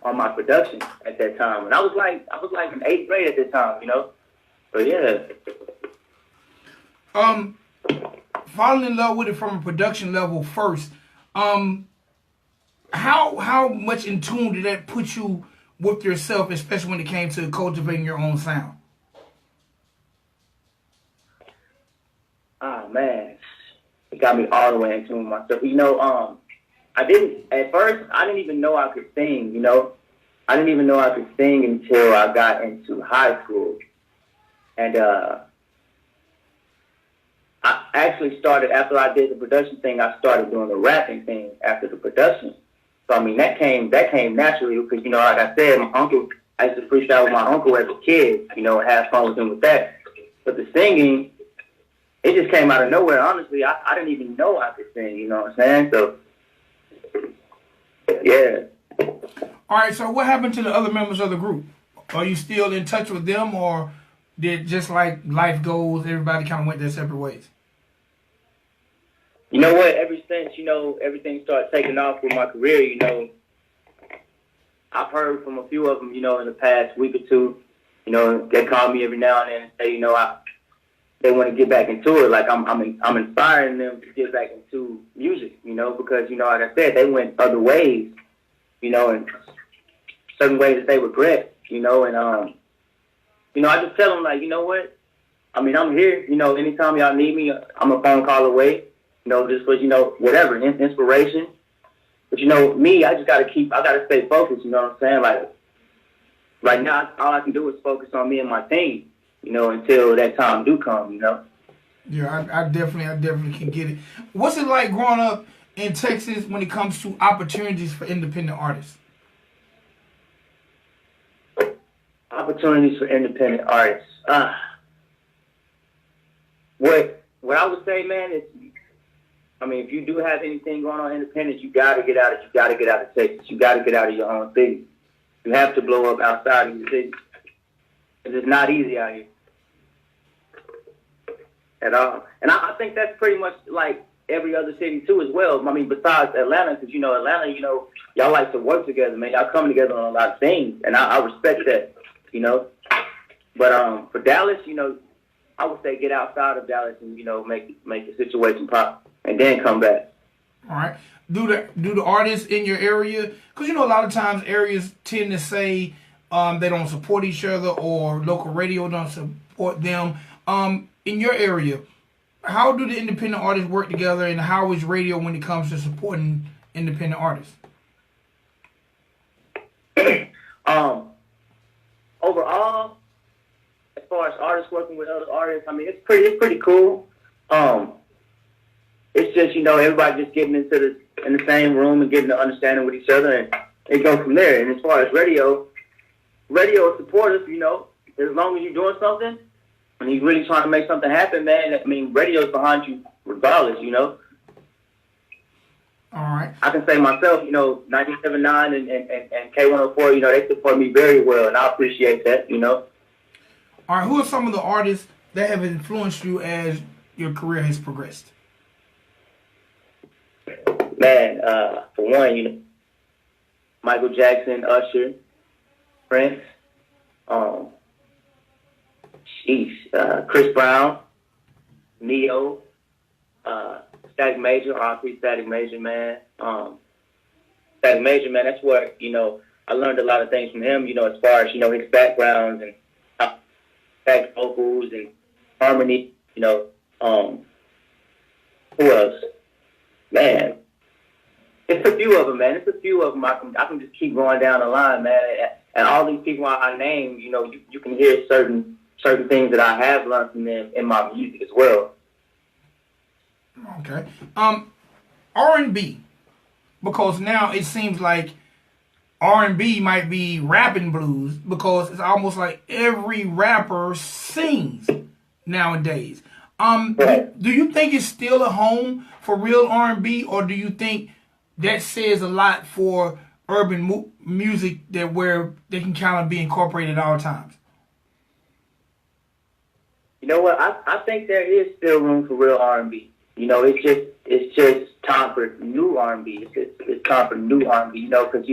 on my production at that time. And I was like in 8th grade at that time, you know. So yeah. Falling in love with it from a production level first. How much in tune did that put you with yourself, especially when it came to cultivating your own sound? Oh man, it got me all the way in tune with myself. You know, at first I didn't even know I could sing. You know, I didn't even know I could sing until I got into high school, and I actually started after I did the production thing. I started doing the rapping thing after the production. So I mean that came naturally because you know, like I said, my uncle. I used to freestyle with my uncle as a kid. You know, and have fun with him with that. But the singing, it just came out of nowhere. Honestly, I didn't even know I could sing. You know what I'm saying? So yeah. All right. So what happened to the other members of the group? Are you still in touch with them, or did just like life goes, everybody kind of went their separate ways? You know what? Ever since, you know, everything started taking off with my career, you know, I've heard from a few of them, you know, in the past week or two, you know, they call me every now and then and say, you know, they want to get back into it. Like I'm inspiring them to get back into music, you know, because, you know, like I said, they went other ways, you know, and certain ways that they regret, you know, and, you know, I just tell them, like, you know what? I mean, I'm here, you know, anytime y'all need me, I'm a phone call away. You know, just for, you know, whatever, inspiration. But, you know, me, I gotta stay focused, you know what I'm saying? Like, right now, all I can do is focus on me and my team, you know, until that time do come, you know? Yeah, I definitely can get it. What's it like growing up in Texas when it comes to opportunities for independent artists? Opportunities for independent artists. What I would say, man, is, I mean, if you do have anything going on independent, you gotta get out of Texas. You gotta get out of your own city. You have to blow up outside of your city. It's not easy out here at all. And I think that's pretty much like every other city too as well. I mean, besides Atlanta, because, you know, Atlanta, you know, y'all like to work together, man. Y'all come together on a lot of things, and I respect that, you know. But for Dallas, you know, I would say get outside of Dallas and, you know, make the situation pop. And then come back. All right. Do the artists in your area, because, you know, a lot of times areas tend to say they don't support each other, or local radio don't support them. In your area, how do the independent artists work together, and how is radio when it comes to supporting independent artists? Overall, as far as artists working with other artists, I mean, it's pretty cool. It's just, you know, everybody just getting in the same room and getting to understanding with each other, and it goes from there. And as far as radio support us, you know, as long as you're doing something and you're really trying to make something happen, man, I mean, radio's behind you regardless, you know. All right. I can say myself, you know, 97.9 and K104, you know, they support me very well, and I appreciate that, you know. All right, who are some of the artists that have influenced you as your career has progressed? Man, for one, you know, Michael Jackson, Usher, Prince, Chris Brown, Neo, Static Major, R.I.P. Static Major, man. Static Major, man, that's where, you know, I learned a lot of things from him, you know, as far as, you know, his backgrounds and back vocals and harmony, you know. Who else? Man. It's a few of them, man. It's a few of them. I can just keep going down the line, man. And all these people I named, you know, you can hear certain things that I have learned from them in my music as well. Okay. R&B, because now it seems like R&B might be rapping blues, because it's almost like every rapper sings nowadays. Do you think it's still a home for real R&B, or do you think that says a lot for urban music that where they can kind of be incorporated at all times? You know what? I think there is still room for real R&B. You know, it's just time for new R&B. It's time for new R&B. You know, because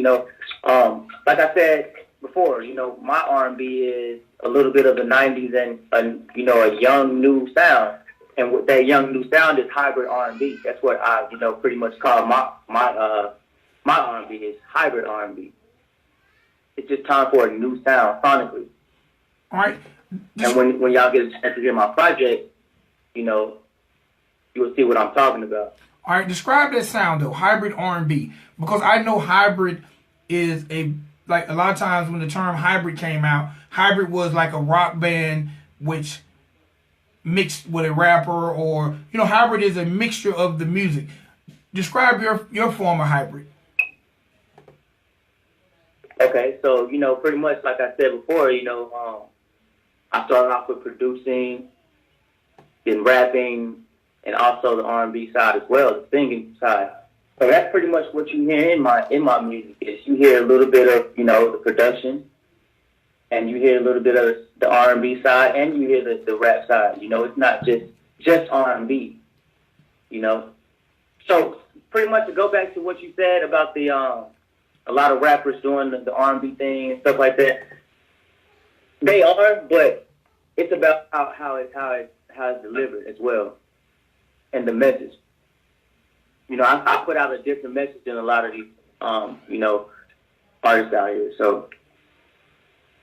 like I said before, my R&B is a little bit of the '90s and a young new sound. And with that young new sound is hybrid R&B. That's what I pretty much call my R&B is hybrid R&B. It's just time for a new sound sonically. All right. And when y'all get a chance to hear my project, you will see what I'm talking about. All right, describe that sound though, hybrid R&B, because I know hybrid is a lot of times when the term hybrid came out, hybrid was like a rock band which mixed with a rapper, or hybrid is a mixture of the music. Describe your form of hybrid. Okay, so pretty much like I said before, I started off with producing, then rapping, and also the R&B side as well, the singing side. So that's pretty much what you hear in my music. Is you hear a little bit of the production, and you hear a little bit of the R&B side, and you hear the rap side. It's not just R&B. So pretty much to go back to what you said about the a lot of rappers doing the R&B thing and stuff like that. They are, but it's about how it's delivered as well. And the message. I put out a different message than a lot of these, artists out here. So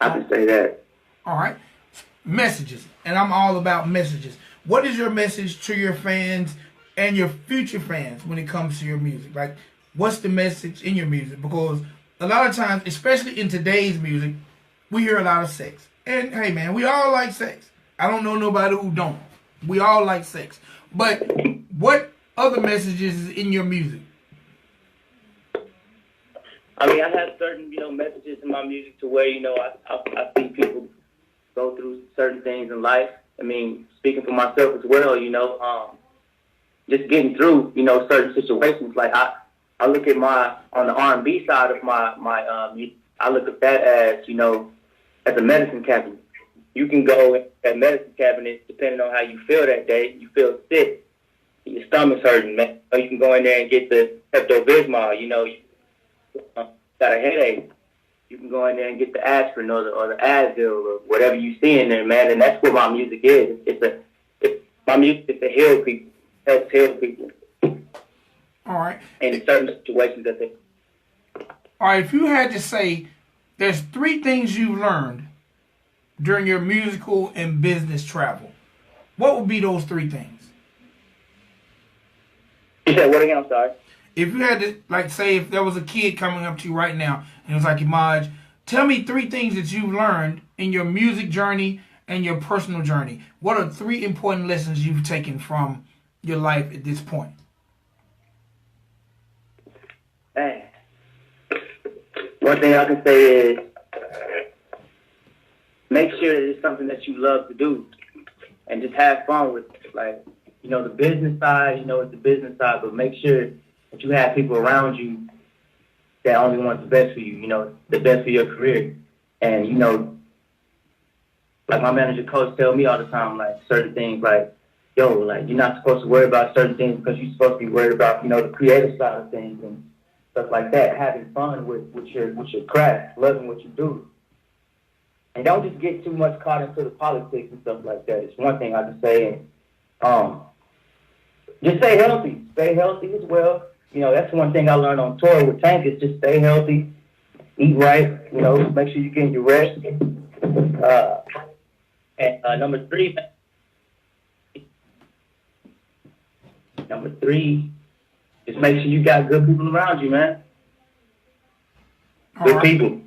I can say that. All right. Messages. And I'm all about messages. What is your message to your fans and your future fans when it comes to your music? Like, what's the message in your music? Because a lot of times, especially in today's music, we hear a lot of sex. And hey, man, we all like sex. I don't know nobody who don't. We all like sex. But what other messages is in your music? I mean, I have certain, messages in my music to where, I see people go through certain things in life. I mean, speaking for myself as well, just getting through, certain situations. Like I look at on the R&B side of my I look at that as, as a medicine cabinet. You can go in that medicine cabinet depending on how you feel that day. You feel sick, your stomach's hurting, man. You can go in there and get the Pepto-Bismol. You got a headache. You can go in there and get the aspirin or the Advil or whatever you see in there, man. And that's what my music is. My music is to heal people, helps heal people. All right. In certain situations, I think. All right. If you had to say, there's 3 things you learned during your musical and business travel, what would be those 3 things? You said what again? I'm sorry. If you had to, say, if there was a kid coming up to you right now and it was like, Imaj, tell me 3 things that you learned in your music journey and your personal journey. What are 3 important lessons you've taken from your life at this point? Man. One thing I can say is make sure that it's something that you love to do and just have fun with it. Like, the business side, it's the business side, but make sure that you have people around you that only want the best for you, the best for your career. And, like my manager coach tell me all the time, like certain things like, you're not supposed to worry about certain things because you're supposed to be worried about, the creative side of things and stuff like that, having fun with your craft, loving what you do. And don't just get too much caught into the politics and stuff like that. It's one thing I can say. And just stay healthy. Stay healthy as well. That's one thing I learned on tour with Tank is just stay healthy, eat right, make sure you're getting your rest. And number 3, just make sure you got good people around you, man. Good people.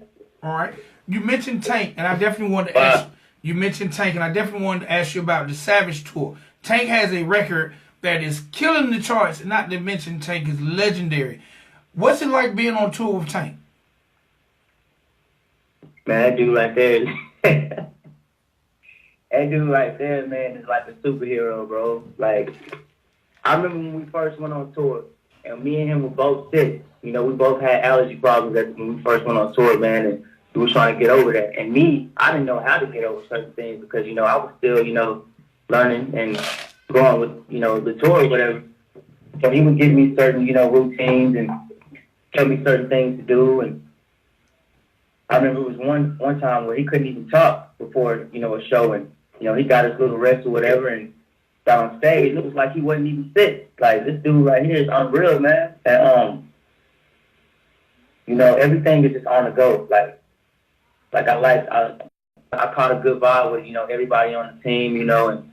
All right. You mentioned Tank, and I definitely wanted to ask you. You mentioned Tank, and I definitely wanted to ask you about the Savage Tour. Tank has a record that is killing the charts, and not to mention Tank is legendary. What's it like being on tour with Tank? Man, that dude right there, man, is like a superhero, bro. Like, I remember when we first went on tour, and me and him were both sick. We both had allergy problems when we first went on tour, man, and we were trying to get over that. And me, I didn't know how to get over certain things because, I was still, learning and going with, you know, the tour or whatever. So he would give me certain, you know, routines and tell me certain things to do. And I remember it was one time where he couldn't even talk before, you know, a show, and, you know, he got his little rest or whatever and got on stage. It was like he wasn't even sick. Like, this dude right here is unreal, man. And, you know, everything is just on the go. Like I caught a good vibe with, you know, everybody on the team, you know, and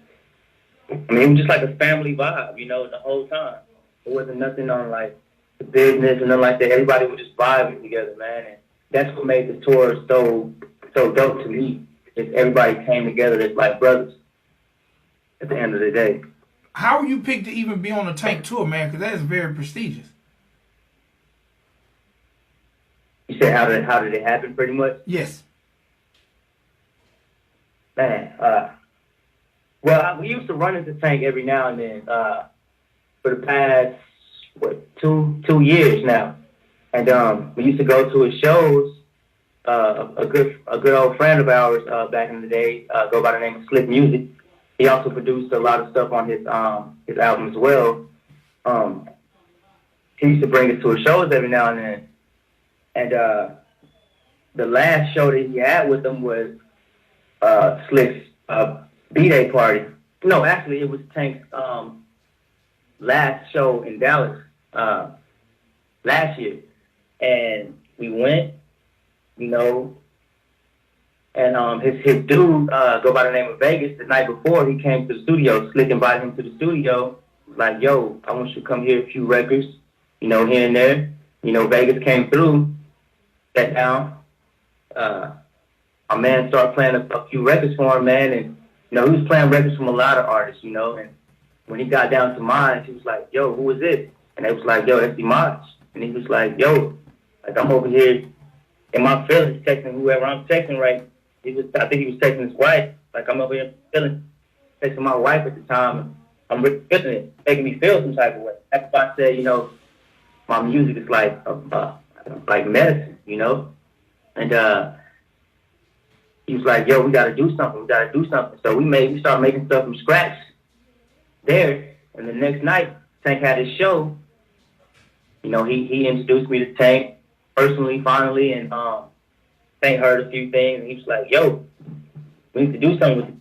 I mean, it was just like a family vibe, you know, the whole time. It wasn't nothing on, like, the business and nothing like that. Everybody was just vibing together, man. And that's what made the tour so dope to me. Is everybody came together as like brothers at the end of the day. How were you picked to even be on a Tank tour, man? Because that is very prestigious. You said how did it happen, pretty much? Yes. Man, we used to run into Tank every now and then for the past, two years now. And we used to go to his shows. A good old friend of ours back in the day, go by the name of Slick Music. He also produced a lot of stuff on his album as well. He used to bring us to his shows every now and then. And the last show that he had with him was Slick's B-Day party. No, actually, it was Tank's last show in Dallas last year. And we went, you know, and his dude, go by the name of Vegas, the night before he came to the studio. Slick invited him to the studio. Like, yo, I want you to come hear a few records, you know, here and there. You know, Vegas came through, sat down. Our man started playing a few records for him, man. And, you know, he was playing records from a lot of artists, you know. And when he got down to mine, he was like, yo, who is this? And they was like, yo, that's Imaj. And he was like, yo, like, I'm over here in my feelings texting whoever I'm texting, right? I think he was texting his wife. Like, I'm over here texting my wife at the time. And I'm really feeling it, making me feel some type of way. That's why I said, you know, my music is like medicine, you know? And he was like, yo, we got to do something. So we started making stuff from scratch there. And the next night, Tank had his show. You know, he introduced me to Tank personally, finally, and Tank heard a few things, and he was like, yo, we need to do something with this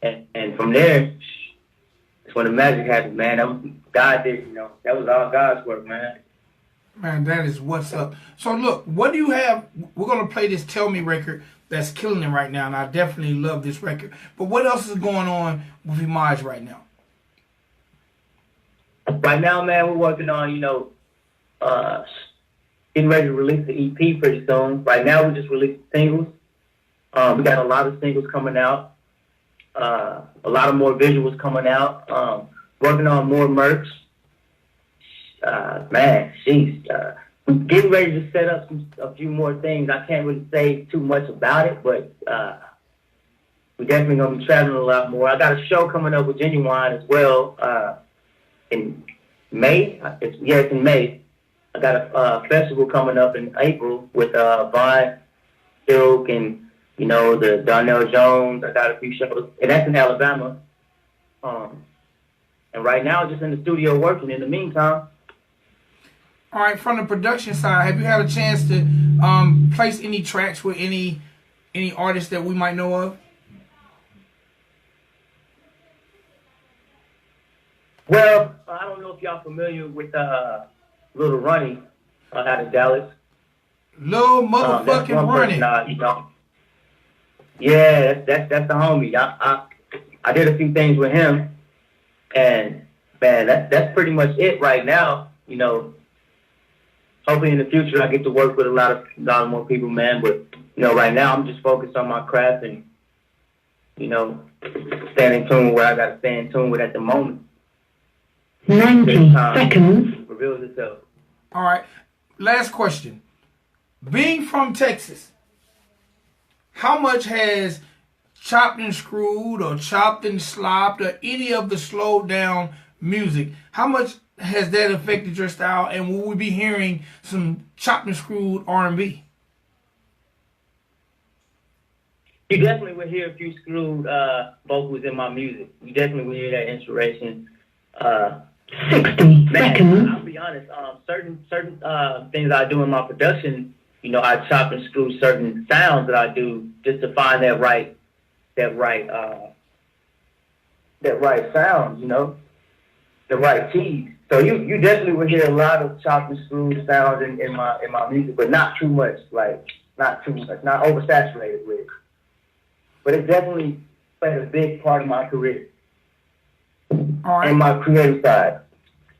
kid. And from there, it's when the magic happened, man. That was God did, you know. That was all God's work, man. Man, that is what's up. So, look, what do you have? We're going to play this Tell Me record that's killing it right now, and I definitely love this record. But what else is going on with Imaj right now? Right now, man, we're working on, you know, getting ready to release the EP pretty soon. Right now, we just released singles. We got a lot of singles coming out. A lot of more visuals coming out. Working on more merch. Man, jeez. We're getting ready to set up a few more things. I can't really say too much about it, but we're definitely going to be traveling a lot more. I got a show coming up with Genuine as well in May. It's in May. I got a festival coming up in April with Vaughn, Silk, and, you know, the Darnell Jones. I got a few shows, and that's in Alabama. And right now, just in the studio working in the meantime. All right, from the production side, have you had a chance to place any tracks with any artists that we might know of? Well, I don't know if y'all familiar with Little Ronnie out of Dallas. Lil motherfucking Ronnie. You know, yeah, that's the homie. I did a few things with him, and man, that's pretty much it right now. You know, hopefully in the future I get to work with a lot more people, man. But you know, right now I'm just focused on my craft and, you know, staying in tune with what I got to stay in tune with at the moment. 90 seconds. Reveals itself. All right. Last question. Being from Texas, how much has chopped and screwed or chopped and slopped or any of the slowed down music, how much has that affected your style, and will we be hearing some chopped and screwed R&B? You definitely will hear a few screwed vocals in my music. You definitely will hear that inspiration. 60 seconds. I'll be honest. Certain things I do in my production, you know, I chop and screw certain sounds that I do just to find that right sound. You know, the right keys. So you definitely will hear a lot of chop and screw sounds in my music, but not too much. Like not too much, not oversaturated with it. But it definitely played a big part of my career. All right. And my creative side.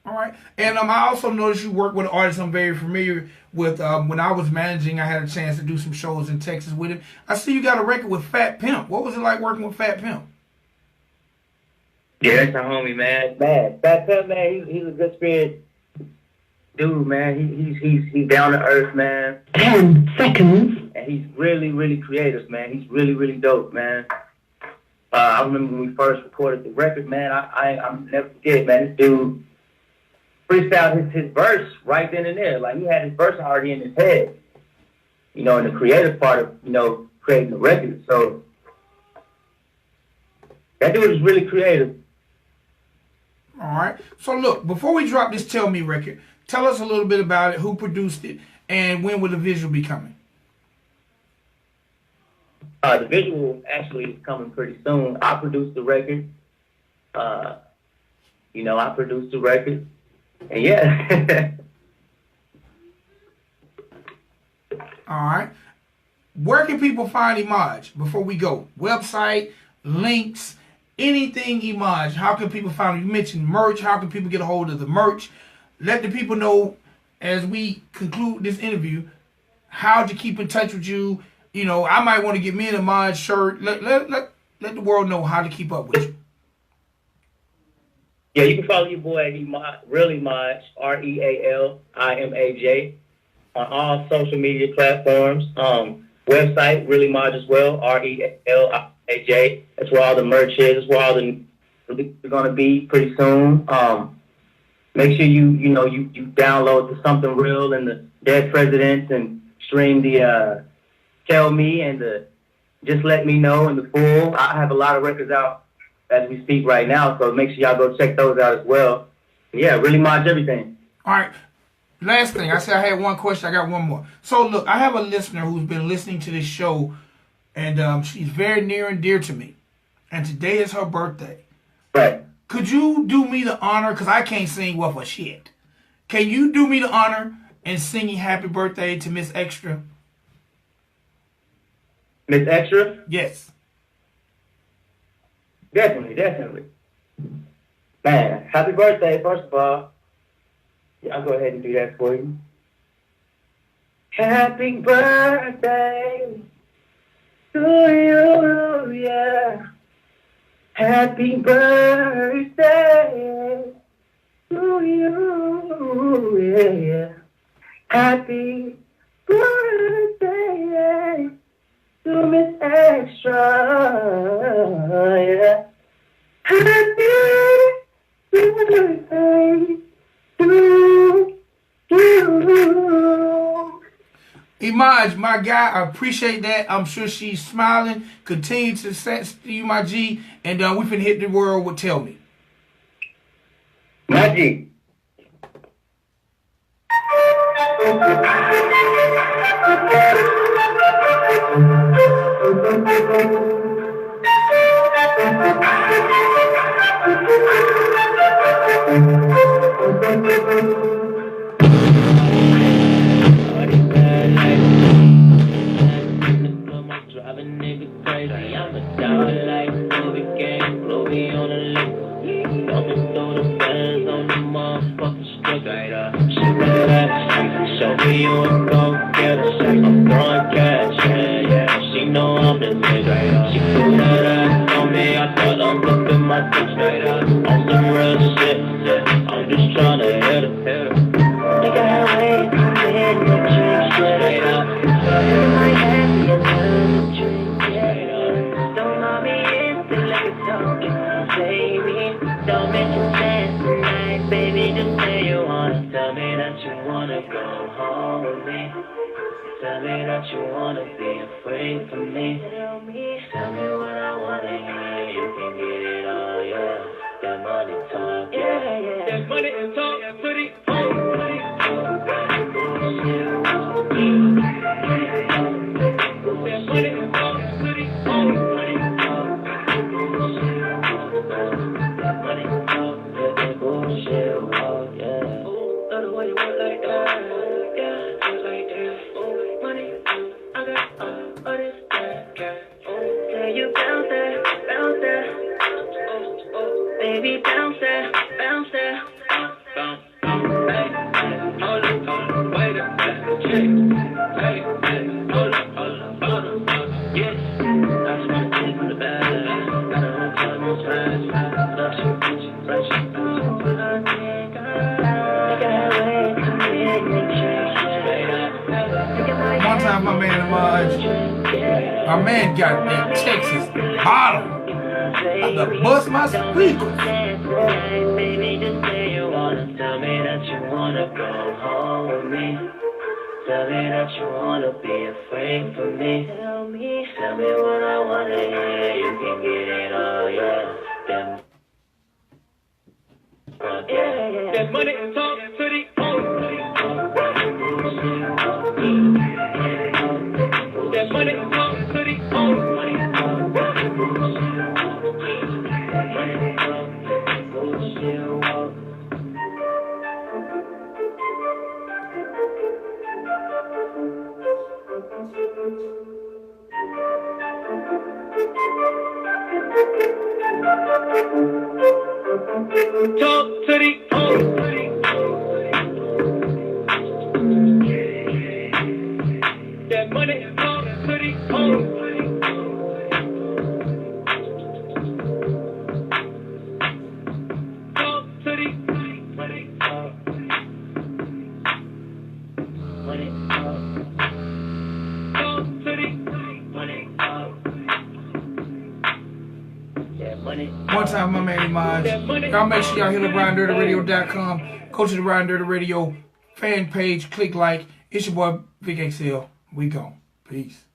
All right. And I also noticed you work with an artist I'm very familiar with. When I was managing, I had a chance to do some shows in Texas with him. I see you got a record with Fat Pimp. What was it like working with Fat Pimp? Yeah, that's a homie, man. Fat Pimp, man, he's a good spirit dude, man. He's down to earth, man. 10 seconds. And he's really, really creative, man. He's really, really dope, man. I remember when we first recorded the record, man. I'm never forget, man. This dude freestyled his verse right then and there. Like he had his verse already in his head, you know, in the creative part of, you know, creating the record. So that dude is really creative. All right. So look, before we drop this Tell Me record, tell us a little bit about it, who produced it, and when will the visual be coming? The visual actually is coming pretty soon. I produced the record. You know, I produced the record. And yeah. All right. Where can people find Imaj before we go? Website, links, anything Imaj. How can people find you? You mentioned merch. How can people get a hold of the merch? Let the people know as we conclude this interview how to keep in touch with you. You know, I might want to get me an Imaj shirt. Let the world know how to keep up with you. Yeah, you can follow your boy Imaj, RealImaj, on all social media platforms. Website, Imaj as well, RealImaj. That's where all the merch is. That's where all the releases are going to be pretty soon. Make sure you download the Something Real and the Dead Presidents and stream the Tell Me and the Just Let Me Know and the Full. I have a lot of records out as we speak right now, so make sure y'all go check those out as well. Yeah, really Imaj everything. All right. Last thing, I said I had one question. I got one more. So look, I have a listener who's been listening to this show, and she's very near and dear to me. And today is her birthday. Right. Could you do me the honor, because I can't sing worth a shit. Can you do me the honor and sing happy birthday to Miss Extra? Miss Extra? Yes. Definitely. Man, happy birthday, first of all. Yeah, I'll go ahead and do that for you. Happy birthday to you, yeah. Happy birthday to you, yeah. Happy birthday to Miss Extra, yeah. Happy birthday to you. Imaj, my guy, I appreciate that. I'm sure she's smiling. Continue to success to you, my G. And we finna hit the world with Tell Me. My G. Don't mention sex tonight, baby, just say you wanna tell me that you wanna go home. home with me. Tell me that you wanna be afraid for me. Tell me what I wanna hear, you can get it all, yeah. That money talk, yeah. That money and talk, pretty home. Baby, bounce there, bounce there. Bounce. Hey, hold up, wait a minute. Hey, hold up, yeah. I just wanna take from the bag. Got a hotel, no stress. Love you, fresh. One time, my man Imaj, my man got that Texas bottle. I could bust my speakers. Baby, just say you wanna tell me that you wanna go home with me. Tell me that you wanna be afraid for me. Tell me what I wanna hear. You can get it all, yeah. That money and talk to the home. That money and talk to the home. Talk to the home. That money talk to the home. Talk to the money talk. Money talk. Talk to the money talk. One time, my man Imaj. Y'all make sure y'all hit up RidinDurtyRadio.com. Go to the Ridin Durty Radio fan page. Click like. It's your boy Vic XL. We gone. Peace.